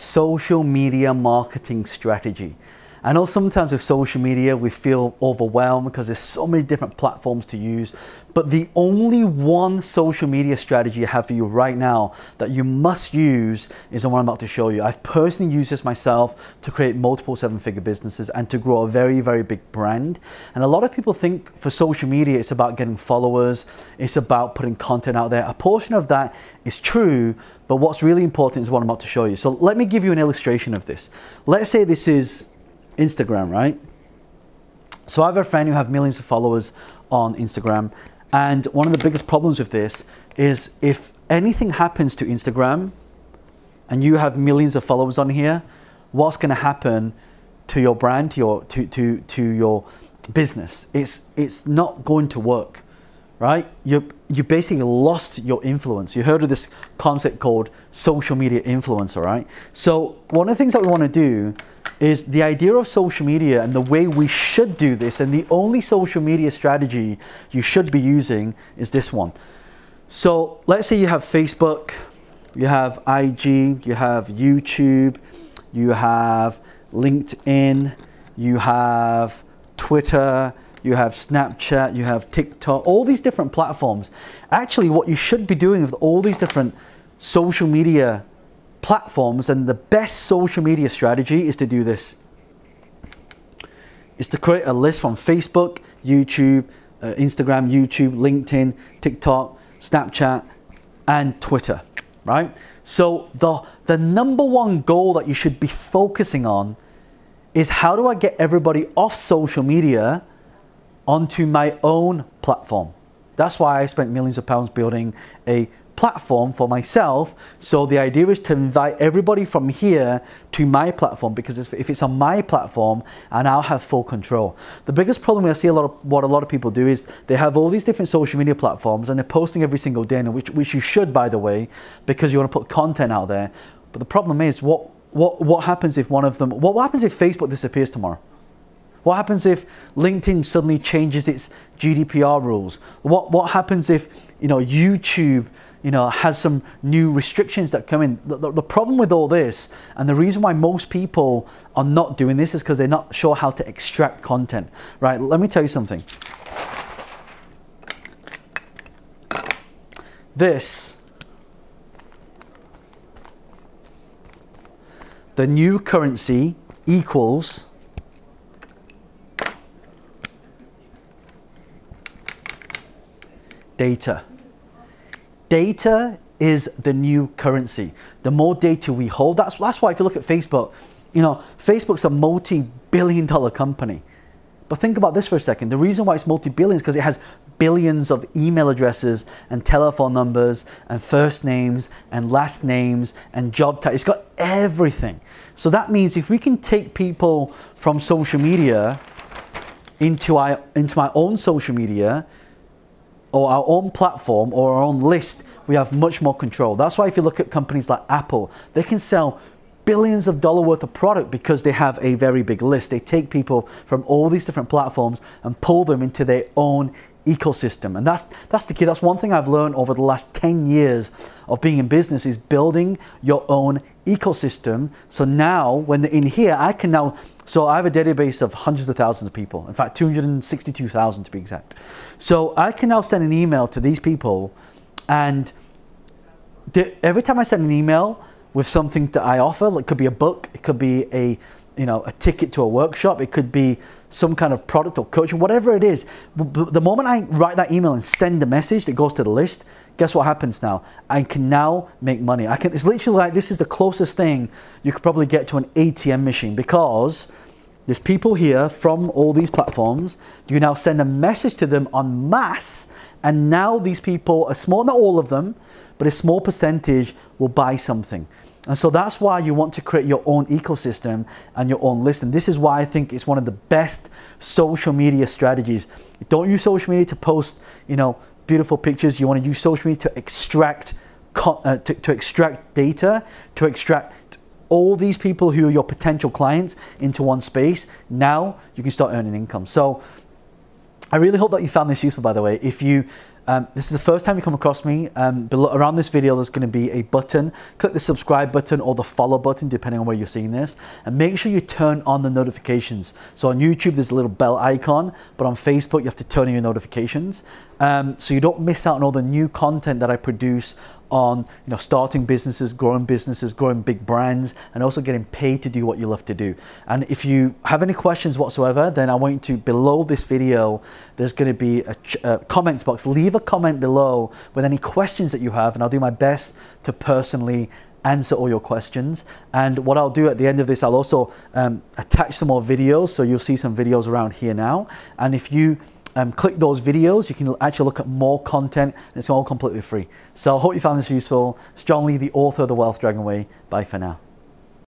social media marketing strategy. I know sometimes with social media we feel overwhelmed because there's so many different platforms to use, but the only one social media strategy I have for you right now that you must use is the one I'm about to show you. I've personally used this myself to create multiple seven-figure businesses and to grow a very, very big brand. And a lot of people think for social media it's about getting followers, it's about putting content out there. A portion of that is true, but what's really important is what I'm about to show you. So let me give you an illustration of this. Let's say this is Instagram, right? So I have a friend who have millions of followers on Instagram, and one of the biggest problems with this is if anything happens to Instagram and you have millions of followers on here, what's going to happen to your brand, to your business? It's not going to work, right? You basically lost your influence. You heard of this concept called social media influencer, right? So one of the things that we want to do is the idea of social media and the way we should do this, and the only social media strategy you should be using is this one. So let's say you have Facebook, you have IG, you have YouTube, you have LinkedIn, you have Twitter, you have Snapchat, you have TikTok, all these different platforms. Actually, what you should be doing with all these different social media platforms, and the best social media strategy is to do this. Is to create a list from Facebook, YouTube, Instagram, YouTube, LinkedIn, TikTok, Snapchat, and Twitter, right? So the number one goal that you should be focusing on is how do I get everybody off social media onto my own platform. That's why I spent millions of pounds building a platform for myself. So the idea is to invite everybody from here to my platform, because if it's on my platform, I now have full control. The biggest problem I see what a lot of people do is they have all these different social media platforms and they're posting every single day, and which you should, by the way, because you want to put content out there. But the problem is what happens if one of them, what happens if Facebook disappears tomorrow? What happens if LinkedIn suddenly changes its GDPR rules? What happens if, YouTube, has some new restrictions that come in? The problem with all this, and the reason why most people are not doing this, is because they're not sure how to extract content, right? Let me tell you something. This, the new currency equals data. Data is the new currency. The more data we hold, that's why if you look at Facebook, Facebook's a multi-billion-dollar company. But think about this for a second. The reason why it's multi-billion is because it has billions of email addresses and telephone numbers and first names and last names and job titles. It's got everything. So that means if we can take people from social media into my own social media, or our own platform, or our own list, we have much more control. That's why if you look at companies like Apple, they can sell billions of dollars worth of product because they have a very big list. They take people from all these different platforms and pull them into their own ecosystem. And that's the key. That's one thing I've learned over the last 10 years of being in business, is building your own ecosystem. So now when they're in here, so I have a database of hundreds of thousands of people. In fact, 262,000 to be exact. So I can now send an email to these people, and every time I send an email with something that I offer, it could be a book, it could be a ticket to a workshop, it could be some kind of product or coaching, whatever it is. The moment I write that email and send a message that goes to the list, guess what happens now? I can now make money. It's literally like, this is the closest thing you could probably get to an ATM machine, because there's people here from all these platforms. You now send a message to them en masse, and now these people, a small, not all of them, but a small percentage will buy something. And so that's why you want to create your own ecosystem and your own list. And this is why I think it's one of the best social media strategies. Don't use social media to post, beautiful pictures. You want to use social media to extract data, to extract all these people who are your potential clients into one space. Now you can start earning income. So I really hope that you found this useful, by the way. If you This is the first time you come across me, below, around this video there's going to be a button. Click the subscribe button or the follow button depending on where you're seeing this, and make sure you turn on the notifications. So on YouTube there's a little bell icon, but on Facebook you have to turn on your notifications, so you don't miss out on all the new content that I produce on starting businesses, growing big brands, and also getting paid to do what you love to do. And if you have any questions whatsoever, then I want you to, below this video, there's going to be a comments box. Leave a comment below with any questions that you have, and I'll do my best to personally answer all your questions. And what I'll do at the end of this, I'll also attach some more videos, so you'll see some videos around here now. And if you click those videos, you can actually look at more content, and it's all completely free. So I hope you found this useful. It's John Lee, the author of The Wealth Dragon Way. Bye for now.